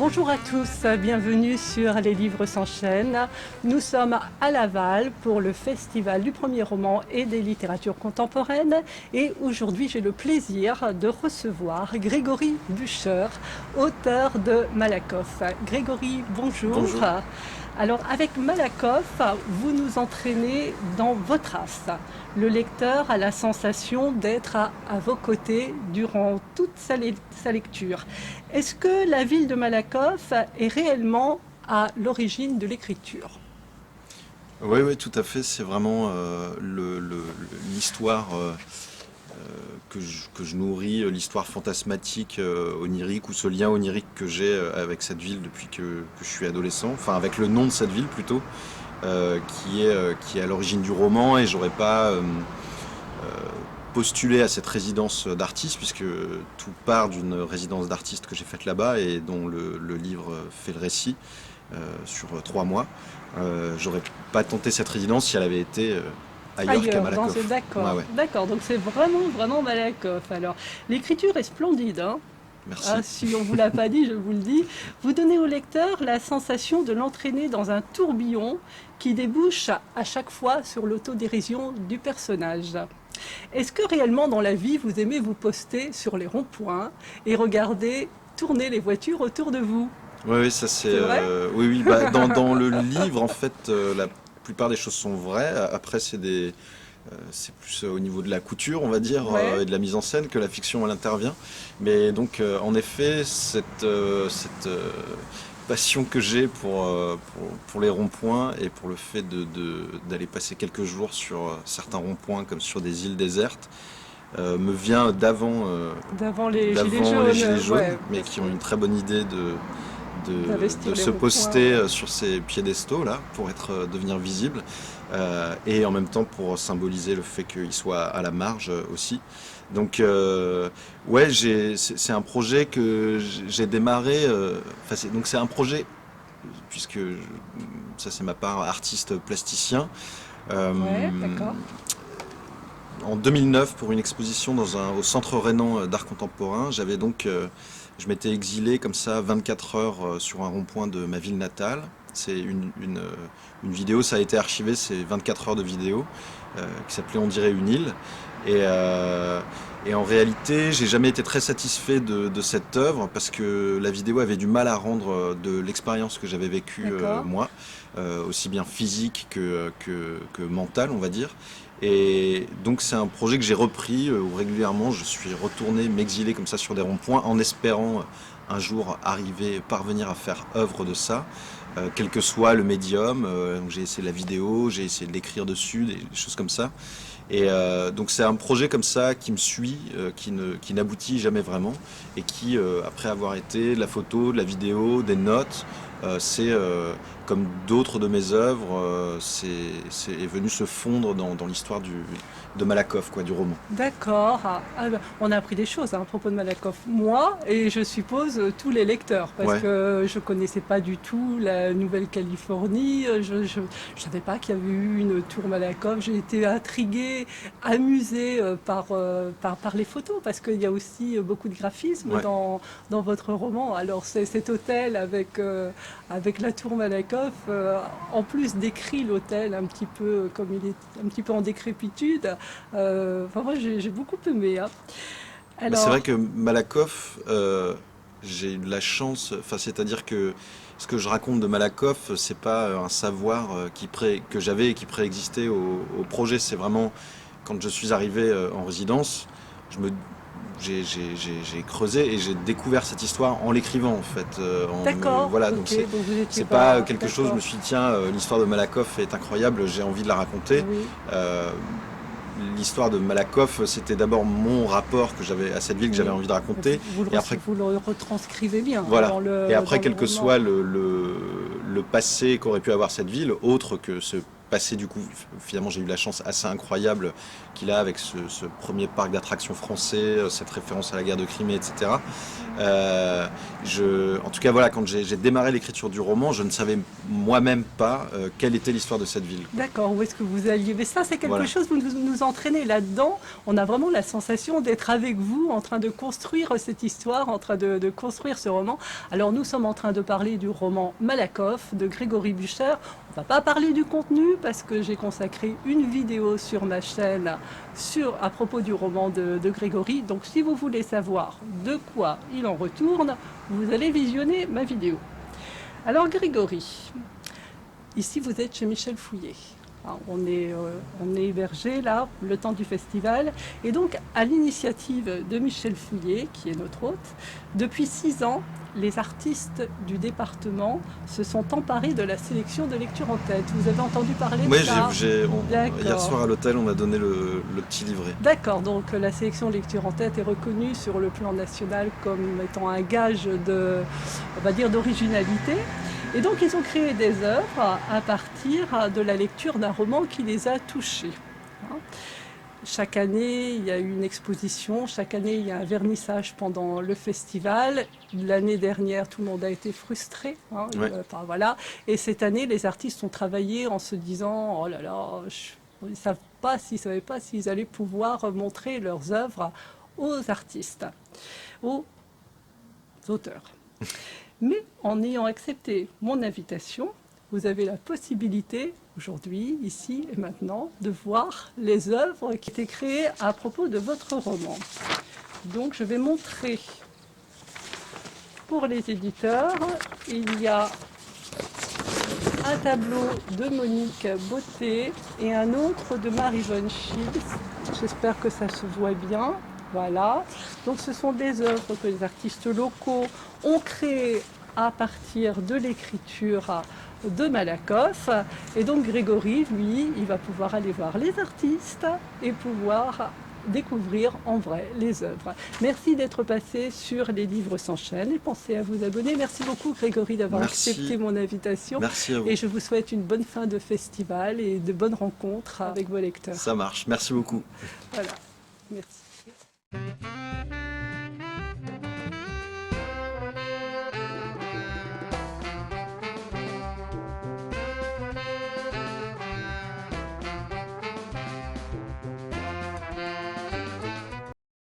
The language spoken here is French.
Bonjour à tous, bienvenue sur Les Livres s'enchaînent. Nous sommes à Laval pour le Festival du premier roman et des littératures contemporaines. Et aujourd'hui, j'ai le plaisir de recevoir Grégory Buescher, auteur de Malakoff. Grégory, bonjour. Bonjour. Alors, avec Malakoff, vous nous entraînez dans vos traces. Le lecteur a la sensation d'être à vos côtés durant toute sa lecture. Est-ce que la ville de Malakoff est réellement à l'origine de l'écriture ? Oui, oui, tout à fait. C'est vraiment l'histoire que je nourris, l'histoire fantasmatique, onirique, ou ce lien onirique que j'ai avec cette ville depuis que je suis adolescent. Enfin, avec le nom de cette ville plutôt, qui est à l'origine du roman. Et j'aurais pas postulé à cette résidence d'artiste, puisque tout part d'une résidence d'artiste que j'ai faite là-bas et dont le livre fait le récit sur 3 mois. J'aurais pas tenté cette résidence si elle avait été ailleurs qu'à Malakoff. D'accord, Ouais. d'accord. Donc c'est vraiment Malakoff. Alors, l'écriture est splendide, hein. Merci. Ah, si on ne vous l'a pas dit, je vous le dis. Vous donnez au lecteur la sensation de l'entraîner dans un tourbillon qui débouche à chaque fois sur l'autodérision du personnage. Est-ce que réellement dans la vie, vous aimez vous poster sur les ronds-points et regarder tourner les voitures autour de vous ? Oui, oui, ça c'est. C'est vrai ? Oui. Bah, dans le livre, en fait, la plupart des choses sont vraies. Après, c'est plus au niveau de la couture, on va dire, Ouais. et de la mise en scène que la fiction elle intervient. Mais donc, en effet, cette passion que j'ai pour les ronds-points et pour le fait d'aller passer quelques jours sur certains ronds-points comme sur des îles désertes me vient D'avant les d'avant les gilets jaunes, ouais, mais parce qui ont que une très bonne idée d'investir de les se ronds-points, poster ouais. sur ces piédestaux là pour devenir visible, et en même temps pour symboliser le fait qu'il soit à la marge aussi. Donc ouais, c'est un projet que j'ai démarré. Donc c'est un projet puisque ça c'est ma part artiste plasticien. Euh, Ouais, d'accord. En 2009 pour une exposition au Centre Rhénan d'art contemporain. Je m'étais exilé comme ça 24 heures sur un rond-point de ma ville natale. C'est une vidéo, ça a été archivé, c'est 24 heures de vidéo qui s'appelait On dirait une île. Et, euh, et en réalité, j'ai jamais été très satisfait de cette œuvre parce que la vidéo avait du mal à rendre de l'expérience que j'avais vécue D'accord. moi, aussi bien physique que mentale, on va dire. Et donc c'est un projet que j'ai repris où régulièrement je suis retourné m'exiler comme ça sur des ronds-points en espérant un jour parvenir à faire œuvre de ça, quel que soit le médium. Donc j'ai essayé la vidéo, j'ai essayé de l'écrire dessus, des choses comme ça. Et donc c'est un projet comme ça qui me suit, qui n'aboutit jamais vraiment, et qui, après avoir été de la photo, de la vidéo, des notes, comme d'autres de mes œuvres, est venu se fondre dans l'histoire de Malakoff, quoi, du roman. D'accord. Ben, on a appris des choses à propos de Malakoff. Moi, et je suppose tous les lecteurs, parce Ouais. que je connaissais pas du tout la Nouvelle-Calédonie. Je savais pas qu'il y avait eu une tour Malakoff. J'ai été intriguée, amusée par les photos, parce qu'il y a aussi beaucoup de graphisme Ouais. dans votre roman. Alors cet hôtel avec la tour Malakoff, en plus décrit l'hôtel un petit peu comme il est un petit peu en décrépitude. Enfin, moi, j'ai beaucoup aimé, hein. Bah, c'est Alors, vrai que Malakoff, j'ai eu de la chance, enfin, c'est-à-dire que ce que je raconte de Malakoff, c'est pas un savoir que j'avais et qui préexistait au projet. C'est vraiment quand je suis arrivé en résidence, je me, j'ai creusé et j'ai découvert cette histoire en l'écrivant en fait. d'accord, Voilà, donc ok, donc vous étiez c'est pas pas... quelque chose. Je D'accord, me suis dit tiens, l'histoire de Malakoff est incroyable, j'ai envie de la raconter. oui. Euh, L'histoire de Malakoff, c'était d'abord mon rapport que j'avais à cette ville que j'avais Oui. envie de raconter. Et après, Vous le retranscrivez bien, hein, voilà. Et dans après, le quel que roman. soit le passé qu'aurait pu avoir cette ville, autre que ce passé du coup, finalement j'ai eu la chance assez incroyable qu'il a avec ce premier parc d'attractions français, cette référence à la guerre de Crimée, etc. En tout cas voilà, quand j'ai démarré l'écriture du roman, je ne savais moi-même pas quelle était l'histoire de cette ville. D'accord, où est-ce que vous alliez? Mais ça, c'est quelque Voilà. chose, vous nous entraînez là-dedans. On a vraiment la sensation d'être avec vous, en train de construire cette histoire, en train de construire ce roman. Alors, nous sommes en train de parler du roman Malakoff de Grégory Bücher. On ne va pas parler du contenu parce que j'ai consacré une vidéo sur ma chaîne à propos du roman de Grégory. Donc, si vous voulez savoir de quoi il en retourne, vous allez visionner ma vidéo. Alors, Grégory, ici, vous êtes chez Michel Fouillet. On est hébergé là, le temps du festival. Et donc, à l'initiative de Michel Fouillet, qui est notre hôte, depuis 6 ans, les artistes du département se sont emparés de la sélection de lecture en tête. Vous avez entendu parler de ça? Hier soir à l'hôtel, on m'a donné le petit livret. D'accord, donc la sélection lecture en tête est reconnue sur le plan national comme étant un gage on va dire, d'originalité. Et donc ils ont créé des œuvres à partir de la lecture d'un roman qui les a touchés. Chaque année, il y a une exposition, chaque année, il y a un vernissage pendant le festival. L'année dernière, tout le monde a été frustré. Ouais. Voilà. Et cette année, les artistes ont travaillé en se disant « Oh là là, ils ne savaient pas s'ils allaient pouvoir montrer leurs œuvres aux artistes, aux auteurs. » Mais en ayant accepté mon invitation, vous avez la possibilité, aujourd'hui, ici et maintenant, de voir les œuvres qui étaient créées à propos de votre roman. Donc je vais montrer pour les éditeurs, il y a un tableau de Monique Beauté et un autre de Marie-Jeanne Schiltz. J'espère que ça se voit bien. Voilà. Donc ce sont des œuvres que les artistes locaux ont créées à partir de l'écriture de Malakoff. Et donc Grégory, lui, il va pouvoir aller voir les artistes et pouvoir découvrir en vrai les œuvres. Merci d'être passé sur Les Livres s'enchaînent et pensez à vous abonner. Merci beaucoup Grégory d'avoir accepté mon invitation. Merci à vous. Et je vous souhaite une bonne fin de festival et de bonnes rencontres avec vos lecteurs. Ça marche, merci beaucoup. Voilà, merci.